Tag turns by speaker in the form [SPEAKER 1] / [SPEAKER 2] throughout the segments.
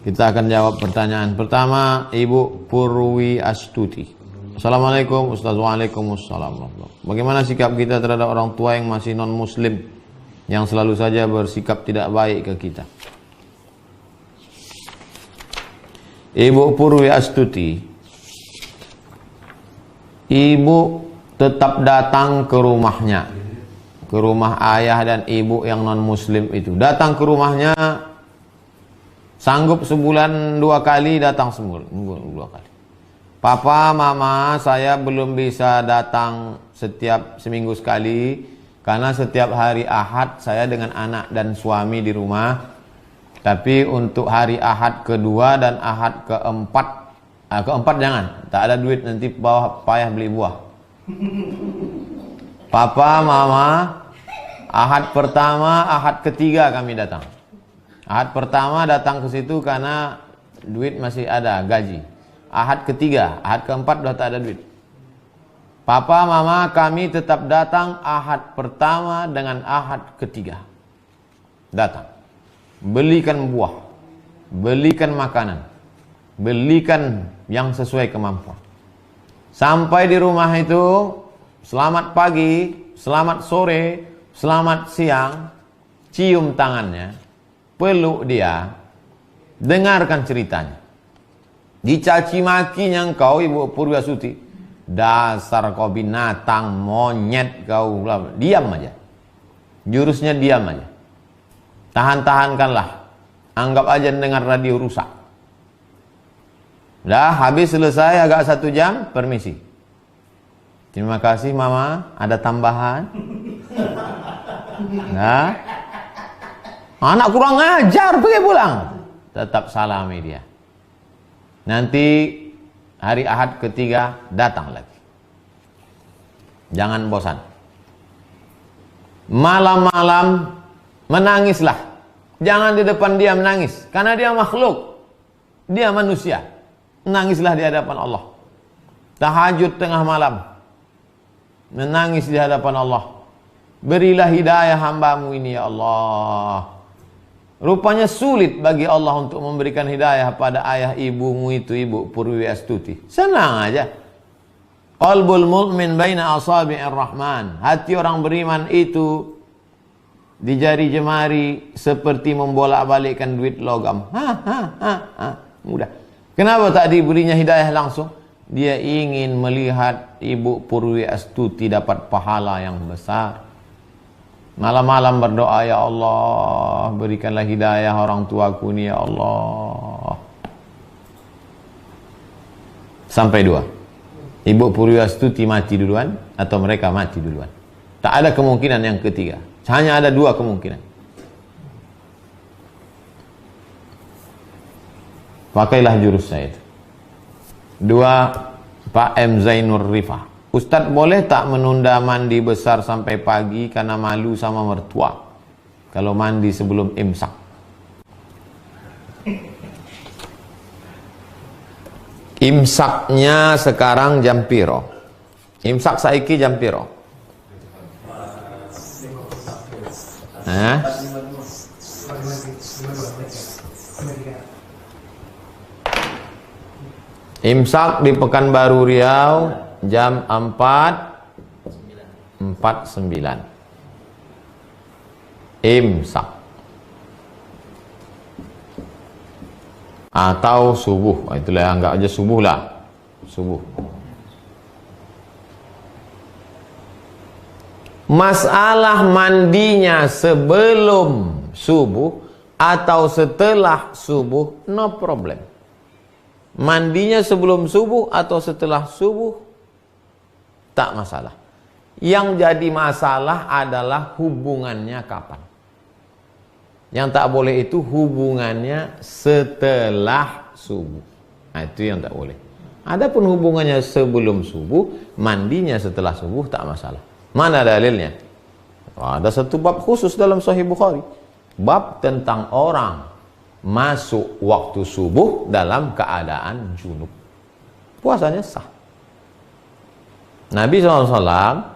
[SPEAKER 1] Kita akan jawab pertanyaan pertama, Ibu Purwi Astuti. Assalamualaikum Ustaz. Waalaikumsalam. Bagaimana sikap kita terhadap orang tua yang masih non-muslim, yang selalu saja bersikap tidak baik ke kita? Ibu Purwi Astuti, Ibu tetap datang ke rumahnya, ke rumah ayah dan ibu yang non-muslim itu. Datang ke rumahnya, sanggup sebulan 2 kali, datang sebulan 2 kali. Papa, mama, saya belum bisa datang setiap seminggu sekali, karena setiap hari Ahad saya dengan anak dan suami di rumah. Tapi untuk hari Ahad kedua dan Ahad keempat jangan, tak ada duit, nanti bawah payah beli buah. Papa, mama, Ahad pertama, Ahad ketiga kami datang. Ahad pertama datang ke situ karena duit masih ada, gaji. Ahad ketiga, Ahad keempat sudah tak ada duit. Papa, mama, kami tetap datang Ahad pertama dengan Ahad ketiga. Datang. Belikan buah, belikan makanan, belikan yang sesuai kemampuan. Sampai di rumah itu, selamat pagi, selamat sore, selamat siang, cium tangannya, peluk dia, dengarkan ceritanya. Dicaci makinya engkau, Ibu Purwi Astuti, dasar kau binatang, monyet kau, diam aja. Jurusnya diam aja. Tahan-tahankanlah. Anggap aja dengar radio rusak. Dah habis selesai agak 1 jam, permisi. Terima kasih mama, ada tambahan. Nah, anak kurang ajar, pergi pulang. Tetap salami dia. Nanti hari Ahad ketiga datang lagi. Jangan bosan. Malam-malam menangislah. Jangan di depan dia menangis, karena dia makhluk. Dia manusia. Menangislah di hadapan Allah. Tahajud tengah malam, menangis di hadapan Allah. Berilah hidayah hambamu ini ya Allah. Rupanya sulit bagi Allah untuk memberikan hidayah pada ayah ibumu itu, Ibu Purwi Astuti. Senang aja. Qalbul mu'min baina asabi'ir rahman. Hati orang beriman itu di jari jemari seperti membolak-balikkan duit logam. Mudah. Kenapa tak diberinya hidayah langsung? Dia ingin melihat Ibu Purwi Astuti dapat pahala yang besar. Malam-malam berdoa, ya Allah, berikanlah hidayah orang tuaku ini ya Allah. Sampai 2. Ibu Purwi Astuti mati duluan atau mereka mati duluan. Tak ada kemungkinan yang ketiga. Hanya ada 2 kemungkinan. Pakailah jurus saya itu. 2. Pak M. Zainur Rifah. Ustadz, boleh tak menunda mandi besar sampai pagi karena malu sama mertua kalau mandi sebelum imsak? Imsaknya sekarang jam piro? Imsak saiki jam piro? Imsak di Pekanbaru Riau jam 4.49. Imsak atau subuh, itulah, anggap aja subuh lah. Subuh. Masalah mandinya sebelum subuh atau setelah subuh, no problem. Mandinya sebelum subuh atau setelah subuh, tak masalah. Yang jadi masalah adalah hubungannya kapan. Yang tak boleh itu hubungannya setelah subuh. Nah, itu yang tak boleh. Adapun hubungannya sebelum subuh, mandinya setelah subuh, tak masalah. Mana dalilnya? Ada satu bab khusus dalam Sahih Bukhari. Bab tentang orang masuk waktu subuh dalam keadaan junub. Puasanya sah. Nabi SAW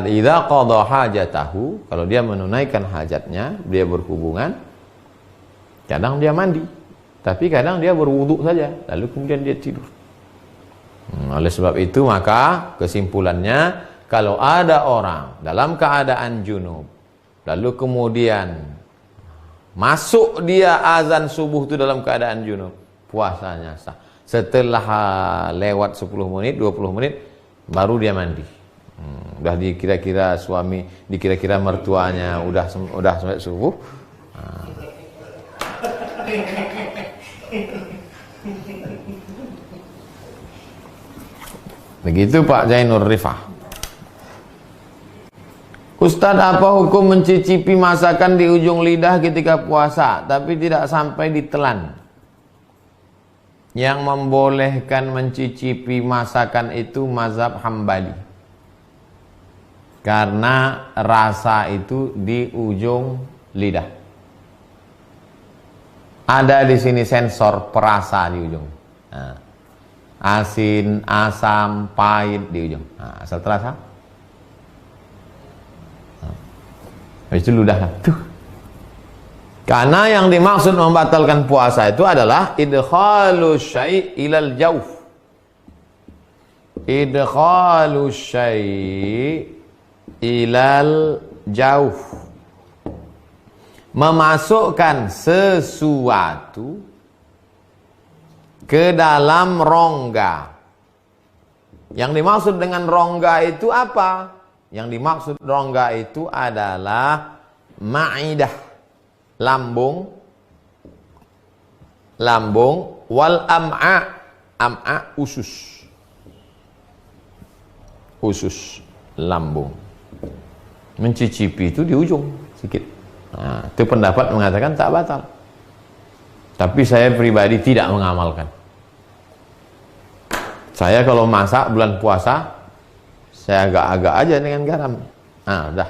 [SPEAKER 1] idza qada hajatahu, kalau dia menunaikan hajatnya, dia berhubungan, kadang dia mandi Tapi kadang dia berwuduk saja, lalu kemudian dia tidur. Oleh sebab itu maka kesimpulannya, kalau ada orang dalam keadaan junub, lalu kemudian masuk dia azan subuh itu dalam keadaan junub, puasanya sah. Setelah lewat 10 menit, 20 menit, baru dia mandi. Udah dikira-kira suami, dikira-kira mertuanya udah sampai subuh. Begitu Pak Zainur Rifah. Ustaz, apa hukum mencicipi masakan di ujung lidah ketika puasa tapi tidak sampai ditelan? Yang membolehkan mencicipi masakan itu mazhab Hambali. Karena rasa itu di ujung lidah. Ada di sini sensor perasa di ujung. Nah, asin, asam, pahit di ujung. Nah, asal terasa. Habis itu ludah tuh. Karena yang dimaksud membatalkan puasa itu adalah idkhalu syai' ilal jauf. Idkhalu syai' ilal jauf. Memasukkan sesuatu ke dalam rongga. Yang dimaksud dengan rongga itu apa? Yang dimaksud rongga itu adalah ma'idah, lambung, wal am'a, usus, lambung. Mencicipi itu di ujung sedikit. Nah, itu pendapat mengatakan tak batal. Tapi saya pribadi tidak mengamalkan. Saya kalau masak bulan puasa, saya agak-agak aja dengan garam. Nah, dah.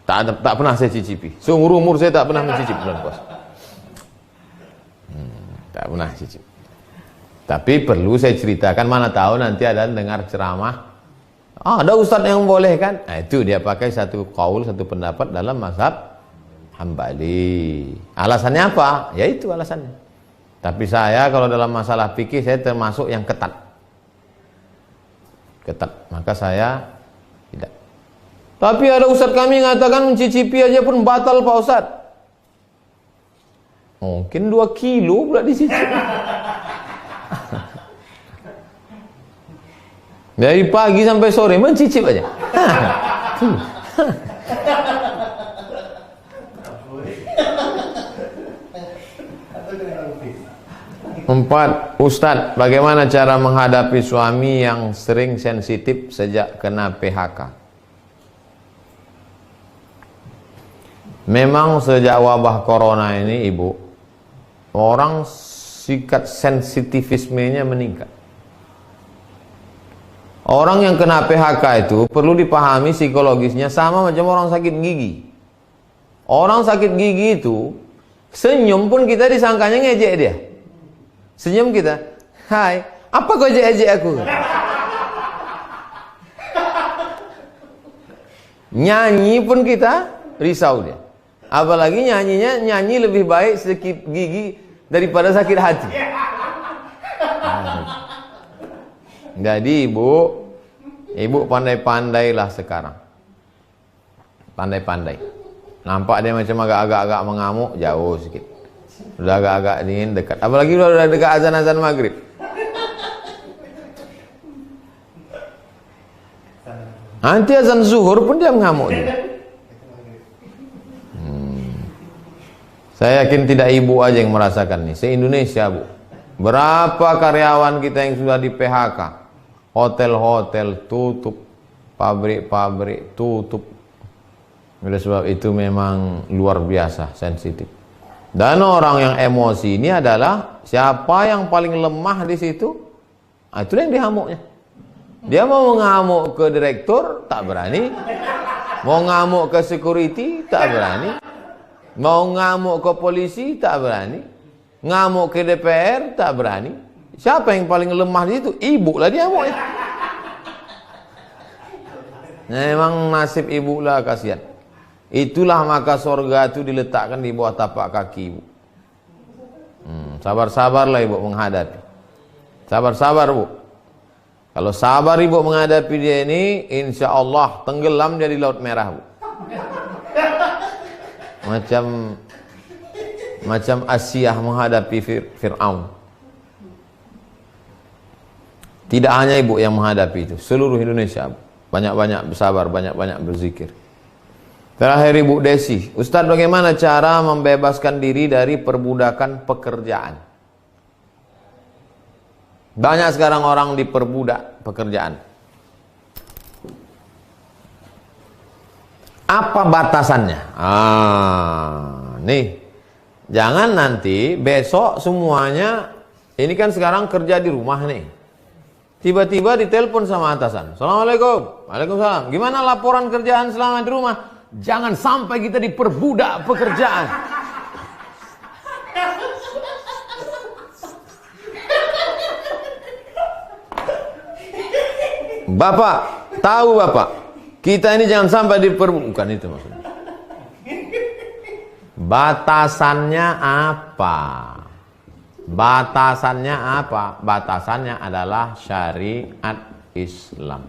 [SPEAKER 1] Tak pernah saya cicipi. Seumur umur saya tak pernah mencicipi bulan puasa. Tak pernah cicipi. Tapi perlu saya ceritakan, mana tahu nanti ada dengar ceramah. Ada ustaz yang membolehkan. Nah, itu dia pakai satu qaul, satu pendapat dalam mazhab Hambali. Alasannya apa? Ya itu alasannya. Tapi saya kalau dalam masalah fikih saya termasuk yang ketat. Maka saya tidak. Tapi ada ustaz kami mengatakan mencicipi aja pun batal Pak Ustaz. Mungkin 2 kilo pula dicicipi. Dari pagi sampai sore mencicip aja. Empat, Ustadz, bagaimana cara menghadapi suami yang sering sensitif sejak kena PHK? Memang sejak wabah corona ini, Ibu, orang sikap sensitivismenya meningkat. Orang yang kena PHK itu perlu dipahami psikologisnya sama macam orang sakit gigi. Orang sakit gigi itu senyum pun kita disangkanya ngejek dia. Senyum kita, hai, apa kau ejek-ejek aku? Nyanyi pun kita risau dia. Apalagi nyanyi lebih baik sakit gigi daripada sakit hati. Jadi ibu pandai-pandailah sekarang. Pandai-pandai. Nampak dia macam agak-agak mengamuk, jauh sedikit. Udah agak-agak dingin, dekat. Apalagi udah dekat azan-azan maghrib. Nanti azan zuhur pun dia mengamuk juga. Saya yakin tidak ibu aja yang merasakan nih. Se-Indonesia, Bu. Berapa karyawan kita yang sudah di PHK? Hotel-hotel tutup, pabrik-pabrik tutup. Oleh sebab itu memang luar biasa sensitif. Dan orang yang emosi ini adalah siapa yang paling lemah di situ, itu yang dihamuknya. Dia mau ngamuk ke direktur, tak berani. Mau ngamuk ke security, tak berani. Mau ngamuk ke polisi, tak berani. Ngamuk ke DPR, tak berani. Siapa yang paling lemah di situ? Ibu lah dia hamuknya. Memang nasib ibu lah, kasihan. Itulah maka sorga itu diletakkan di bawah tapak kaki ibu. Sabar-sabarlah ibu menghadapi. Sabar-sabar bu. Kalau sabar ibu menghadapi dia ini, insya Allah tenggelam jadi laut merah bu. Macam Asiyah menghadapi Fir'aun. Tidak hanya ibu yang menghadapi itu, seluruh Indonesia bu. Banyak-banyak bersabar, banyak-banyak berzikir. Terakhir Ibu Desi, Ustadz bagaimana cara membebaskan diri dari perbudakan pekerjaan? Banyak sekarang orang diperbudak pekerjaan. Apa batasannya? Nih, jangan nanti besok semuanya, ini kan sekarang kerja di rumah nih. Tiba-tiba ditelepon sama atasan. Assalamualaikum. Waalaikumsalam. Gimana laporan kerjaan selama di rumah? Jangan sampai kita diperbudak pekerjaan. Bapak, tahu Bapak, kita ini jangan sampai diperbudak. Bukan itu maksudnya. Batasannya apa? Batasannya apa? Batasannya adalah syariat Islam.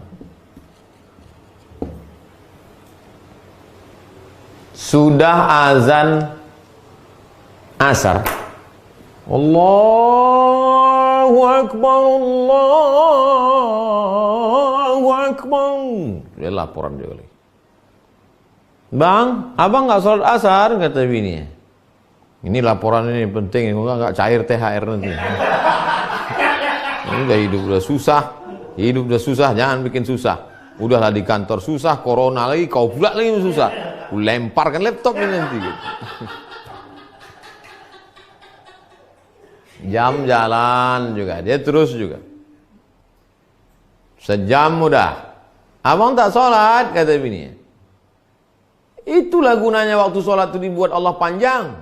[SPEAKER 1] Sudah azan asar. Allahu Akbar, Allahu Akbar. Dia laporan dia lagi. Bang, abang nggak sholat asar, kata bininya. Ini laporan ini penting, nggak cair THR nanti. Ini udah hidup udah susah, jangan bikin susah. Udahlah di kantor susah, corona lagi, kau pula lagi susah. Lemparkan laptop ini nanti. Jam jalan juga, dia terus juga. Sejam udah. Abang tak sholat, kata bininya. Itulah gunanya waktu sholat itu dibuat Allah panjang.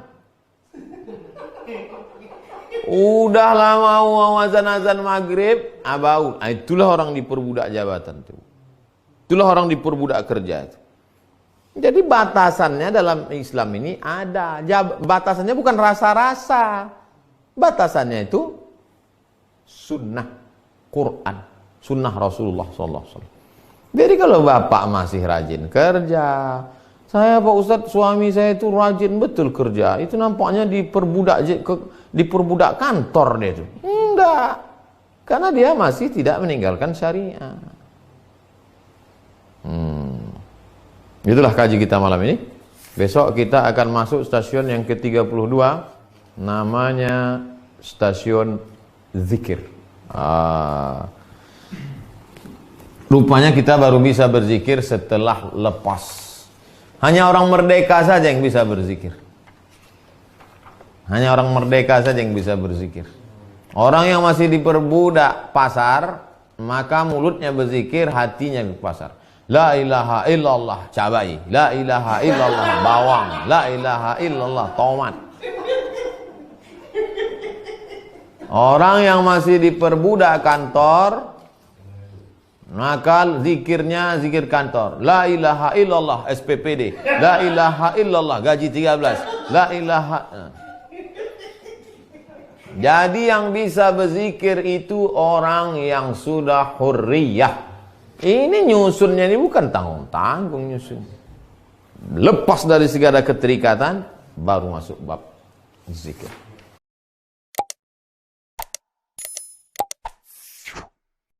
[SPEAKER 1] Udah lama mau azan-azan maghrib, abaul. Itulah orang diperbudak jabatan itu. Itulah orang diperbudak kerja itu. Jadi batasannya dalam Islam ini ada. Batasannya bukan rasa-rasa. Batasannya itu sunnah Quran, sunnah Rasulullah SAW. Jadi kalau bapak masih rajin kerja, saya Pak Ustadz suami saya itu rajin betul kerja, itu nampaknya diperbudak kantor dia itu. Enggak, karena dia masih tidak meninggalkan syariat. Itulah kaji kita malam ini. Besok kita akan masuk stasiun yang ke-32, namanya stasiun zikir. Rupanya kita baru bisa berzikir setelah lepas. Hanya orang merdeka saja yang bisa berzikir. Hanya orang merdeka saja yang bisa berzikir. Orang yang masih diperbudak pasar, maka mulutnya berzikir, hatinya di pasar. La ilaha illallah cabai, la ilaha illallah bawang, la ilaha illallah tomat. Orang yang masih diperbudak kantor, maka zikirnya zikir kantor. La ilaha illallah SPPD, la ilaha illallah gaji 13, la ilaha. Jadi yang bisa berzikir itu orang yang sudah hurriyah. Ini nyusunnya ini bukan tanggung-tanggung nyusun. Lepas dari segala keterikatan, baru masuk bab zikir.